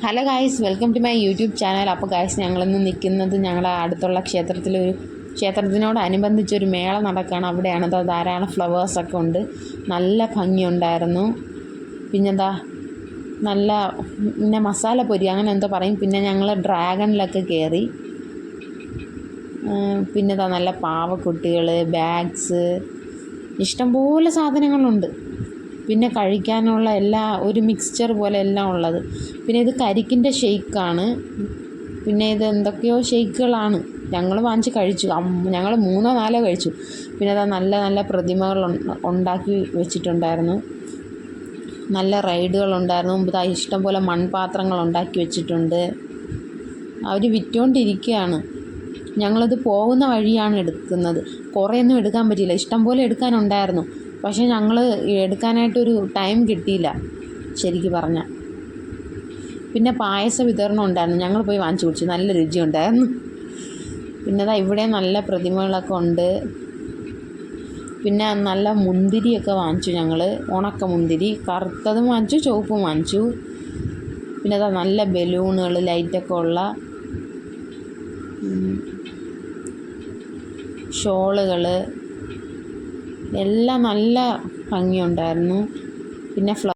Hello guys, welcome to my YouTube channel. അപ്പോൾ guys, ഞങ്ങളിന്ന് നിൽക്കുന്നത് ഞങ്ങളുടെ അടുത്തുള്ള ക്ഷേത്രത്തിനോടനുബന്ധിച്ചൊരു മേള നടക്കുകയാണ്. അവിടെയാണ് ധാരാളം ഫ്ലവേഴ്സൊക്കെ ഉണ്ട്. നല്ല ഭംഗിയുണ്ടായിരുന്നു. പിന്നെന്താ പിന്നെ മസാല പൊരി അങ്ങനെ എന്തോ പറയും. പിന്നെ ഞങ്ങൾ ഡ്രാഗണിലൊക്കെ കയറി. പിന്നെന്താ നല്ല പാവക്കുട്ടികൾ, ബാഗ്സ്, ഇഷ്ടംപോലെ സാധനങ്ങളുണ്ട്. പിന്നെ കഴിക്കാനുള്ള ഒരു മിക്സ്ചർ പോലെ എല്ലാം ഉള്ളത്. പിന്നെ ഇത് കരിക്കിൻ്റെ ഷെയ്ക്കാണ്. പിന്നെ ഇത് എന്തൊക്കെയോ ഷെയ്ക്കുകളാണ്. ഞങ്ങൾ വാങ്ങിച്ച് കഴിച്ചു. ഞങ്ങൾ 3-4 കഴിച്ചു. പിന്നെ അത് നല്ല നല്ല പ്രതിമകൾ ഉണ്ടാക്കി വെച്ചിട്ടുണ്ടായിരുന്നു. നല്ല റൈഡുകളുണ്ടായിരുന്നു. ഇഷ്ടംപോലെ മൺപാത്രങ്ങൾ ഉണ്ടാക്കി വെച്ചിട്ടുണ്ട്. അവർ വിറ്റുകൊണ്ടിരിക്കുകയാണ്. ഞങ്ങളത് പോകുന്ന വഴിയാണ് എടുക്കുന്നത്. കുറേയൊന്നും എടുക്കാൻ പറ്റിയില്ല. ഇഷ്ടംപോലെ എടുക്കാനുണ്ടായിരുന്നു. പക്ഷേ ഞങ്ങൾ എടുക്കാനായിട്ടൊരു ടൈം കിട്ടിയില്ല ശരിക്ക് പറഞ്ഞാൽ. പിന്നെ പായസ വിതരണം ഉണ്ടായിരുന്നു. ഞങ്ങൾ പോയി വാങ്ങിച്ചു കുടിച്ചു. നല്ല രുചിയുണ്ടായിരുന്നു. പിന്നെ ഇവിടെ നല്ല പ്രതിമകളൊക്കെ ഉണ്ട്. പിന്നെ നല്ല മുന്തിരിയൊക്കെ വാങ്ങിച്ചു ഞങ്ങൾ. ഉണക്ക മുന്തിരി, കറുത്തതും വാങ്ങിച്ചു, ചുവപ്പും വാങ്ങിച്ചു. പിന്നെ നല്ല ബലൂണുകൾ, ലൈറ്റൊക്കെ ഉള്ള ഷോളുകൾ എല്ലാം നല്ല ഭംഗിയുണ്ടായിരുന്നു. പിന്നെ